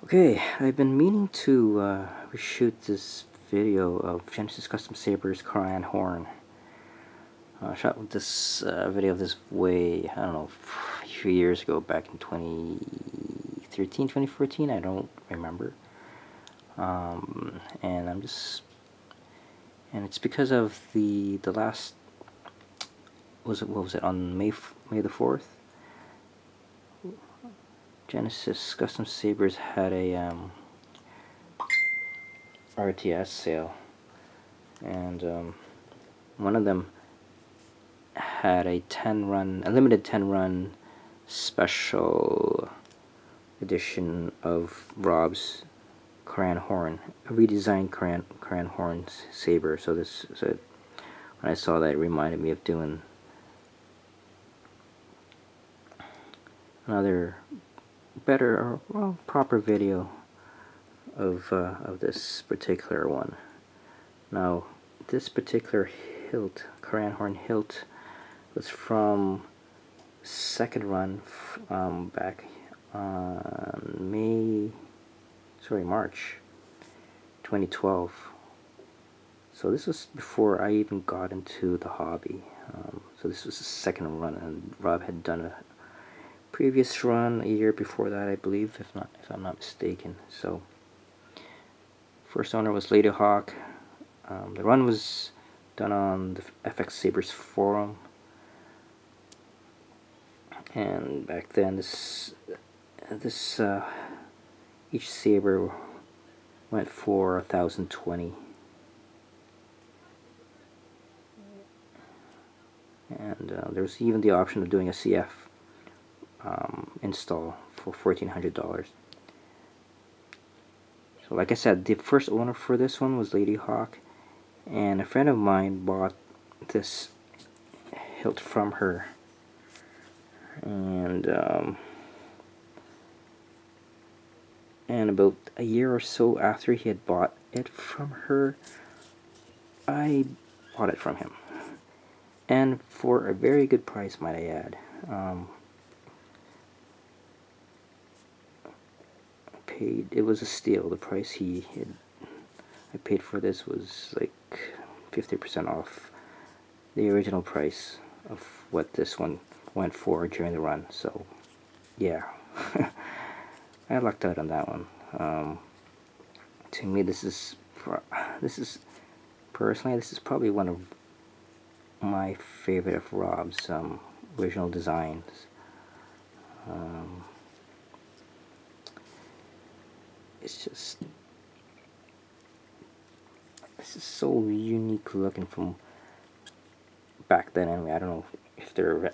Okay, I've been meaning to reshoot this video of Genesis Custom Saber's Corran horn. I shot this video of this way, I don't know, a few years ago, back in 2013, 2014, I don't remember. And it's because of the last, what was it, on May the 4th? Genesis Custom Sabers had a RTS sale, and one of them had a limited 10-run special edition of Rob's Corran horn, a redesigned Corran horn saber. So when I saw that, it reminded me of doing another better, or well, proper video of this particular one. Now, this particular hilt, Corran horn hilt, was from second run back on March 2012. So this was before I even got into the hobby. So this was the second run, and Rob had done a previous run a year before that, I believe, if I'm not mistaken. So first owner was Lady Hawk. The run was done on the FX Sabers forum, and back then each saber went for 1,020, and there was even the option of doing a CF install for $1,400. So like I said, the first owner for this one was Lady Hawk, and a friend of mine bought this hilt from her, and about a year or so after he had bought it from her, I bought it from him, and for a very good price, might I add. It was a steal. The price I paid for this was like 50% off the original price of what this one went for during the run. So yeah, I lucked out on that one. To me, this is personally, this is probably one of my favorite of Rob's original designs. It's just, this is so unique looking from back then. Anyway, I don't know if there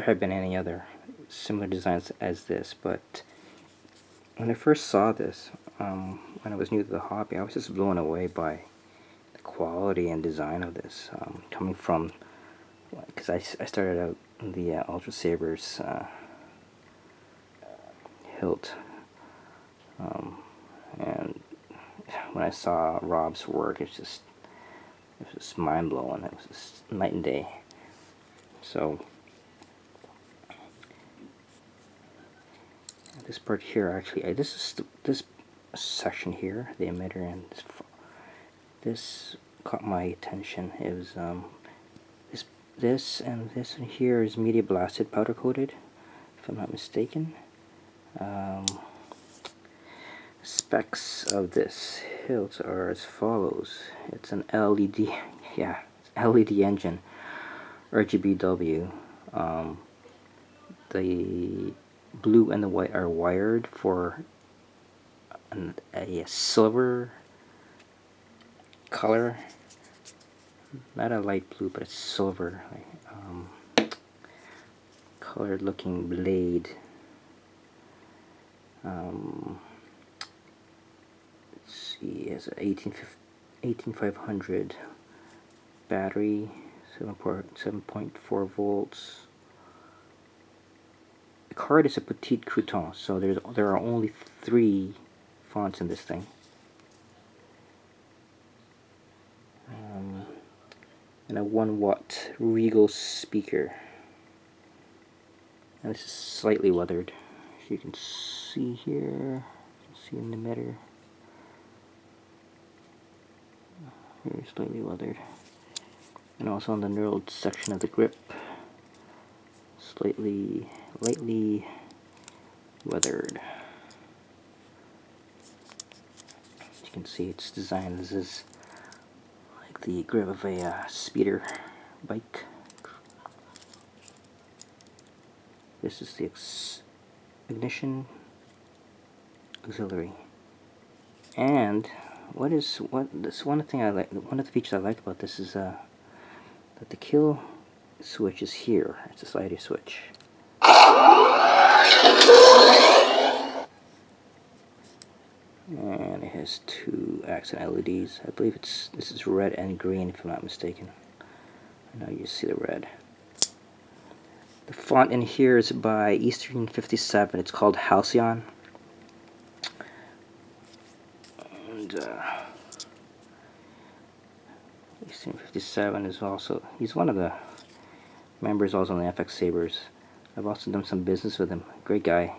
had been any other similar designs as this, but when I first saw this, when I was new to the hobby, I was just blown away by the quality and design of this, coming from, because I started out in the Ultra Sabers hilt, and when I saw Rob's work, it was just mind-blowing. It was just night and day. So this part here, actually, this section here, the emitter, and this caught my attention. It was this and this in here is media blasted, powder coated, if I'm not mistaken. Specs of this hilt are as follows. It's an LED, yeah, LED engine, RGBW. The blue and the white are wired for a silver color, not a light blue, but a silver colored looking blade. Let's see, it has an 18500 battery, 7.4 volts. The card is a petite crouton, so there are only 3 fonts in this thing. And a 1-watt Regal speaker. And this is slightly weathered. As you can see here, See an emitter. Very slightly weathered. And also on the knurled section of the grip, lightly weathered. As you can see, it's designed as is like the grip of a speeder bike. This is the ignition auxiliary. And one of the features I like about this is that the kill switch is here. It's a slider switch. And it has 2 accent LEDs. I believe this is red and green if I'm not mistaken. I know you see the red. The font in here is by Eastern 57. It's called Halcyon. And Eastern 57 is also, he's one of the members also in the FX Sabers. I've also done some business with him. Great guy.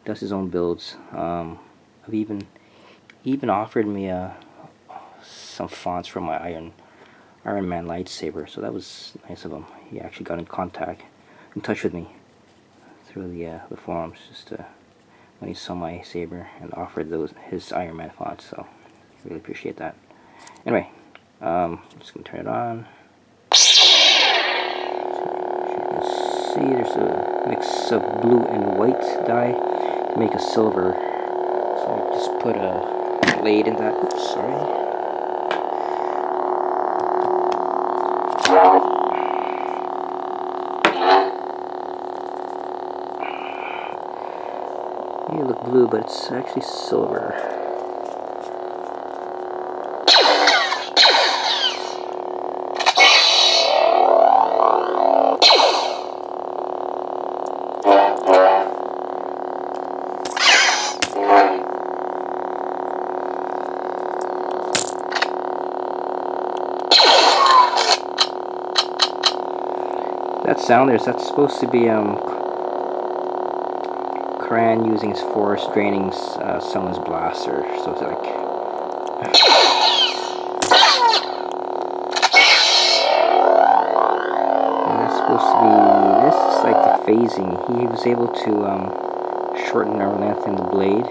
Does his own builds. He even offered me some fonts for my Iron Man lightsaber, so that was nice of him. He actually got in touch with me through the forums, just when he saw my saber and offered his Iron Man fonts. So I really appreciate that. Anyway, I'm just gonna turn it on. As you can see, there's a mix of blue and white dye to make a silver. So I just put a blade in that. Oops, sorry. You look blue, but it's actually silver. That sound that's supposed to be Corran using his force draining someone's blaster, so it's like and that's supposed to be, this is like the phasing. He was able to shorten or lengthen the blade,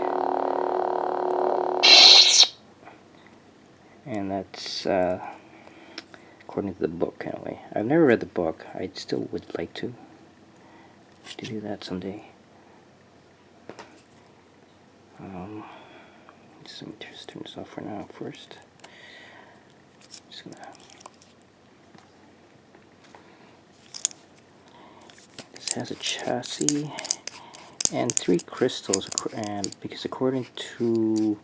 and that's according to the book anyway. I've never read the book. I still would like to do that someday. Let me just turn this off for now first. Just gonna. This has a chassis and 3 crystals, and because according to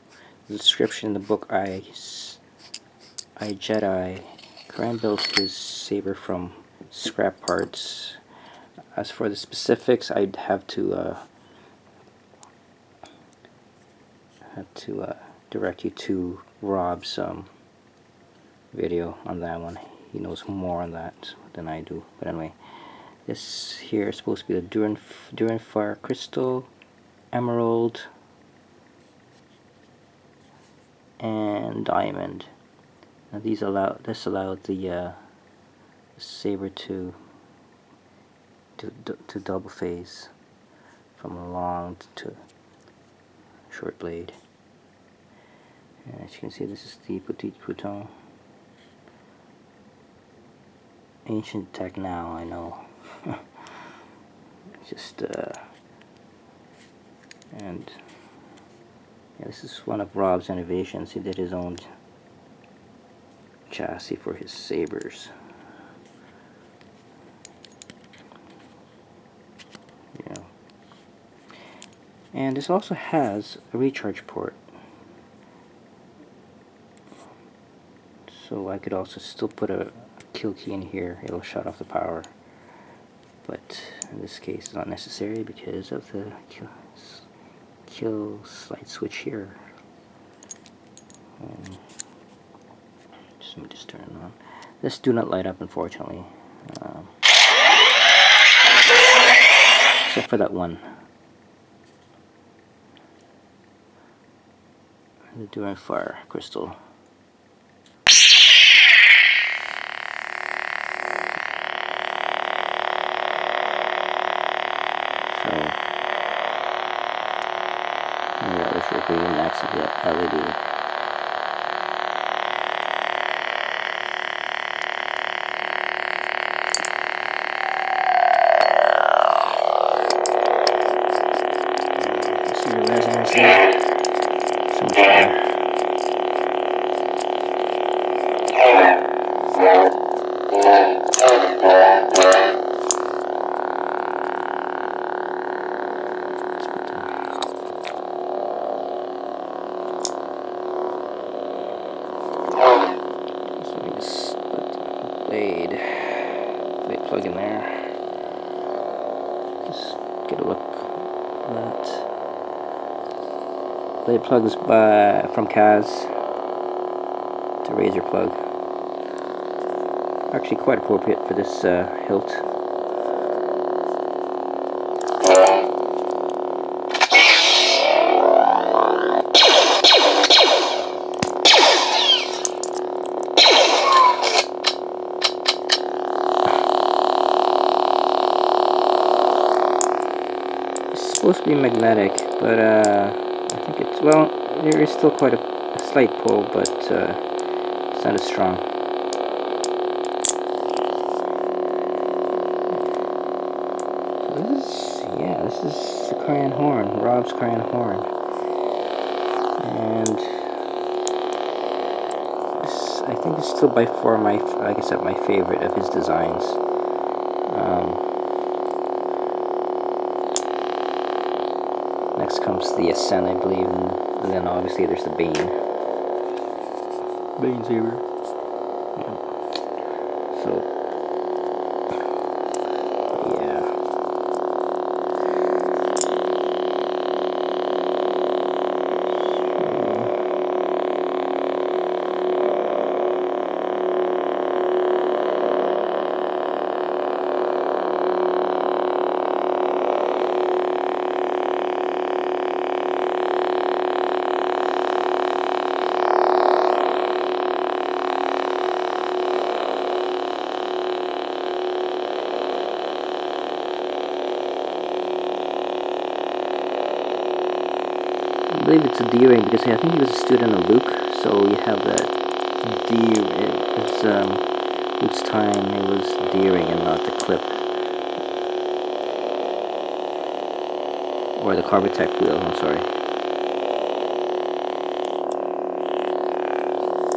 the description in the book, I Jedi, Corran built his saber from scrap parts. As for the specifics, I'd have to direct you to Rob's video on that one. He knows more on that than I do. But anyway, this here is supposed to be the Duran Fire Crystal, Emerald, and Diamond. Now this allowed the saber to double phase from a long to short blade. And as you can see, this is the Petite Crouton. Ancient tech now, I know. Just and yeah, this is one of Rob's innovations. He did his own chassis for his sabers. Yeah. And this also has a recharge port. So I could also still put a kill key in here. It'll shut off the power. But in this case, it's not necessary because of the kill slide switch here. Let me just turn it on. This do not light up, unfortunately, except for that one. enduring fire crystal. So yeah, this should be max of the LED. See the resonance there? So much better. Blade plug in there. Just get a look at that. Blade plugs from Kaz to razor plug. Actually quite appropriate for this hilt. Supposed to be magnetic, but I think it's, well, there is still quite a slight pull, but it's not as strong. So this is the Corran horn, Rob's Corran horn, and this, I think it's still by far my, like I said, my favorite of his designs. Next comes the Ascent, I believe, and then obviously there's the Bane. Bane Saber. Yeah. So, yeah. I believe it's a D-ring because I think he was a student of Luke, so you have that it's Luke's time it was D-ring and not the clip. Or the Carbotech wheel, I'm sorry.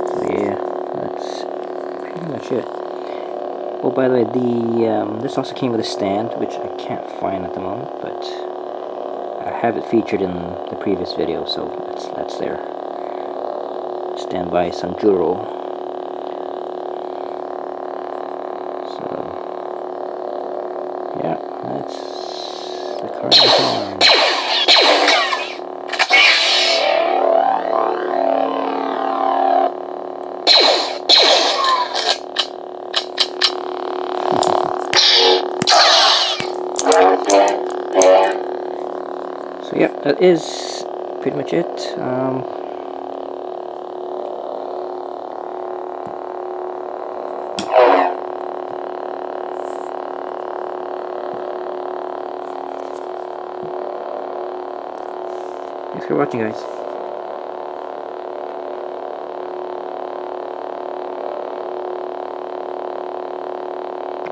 So yeah, that's pretty much it. Oh, by the way, this also came with a stand, which I can't find at the moment, but I have it featured in the previous video, so that's there. Stand by Sanjuro. So yeah, that's the Corran horn. So yeah, that is pretty much it. Thanks for watching, guys.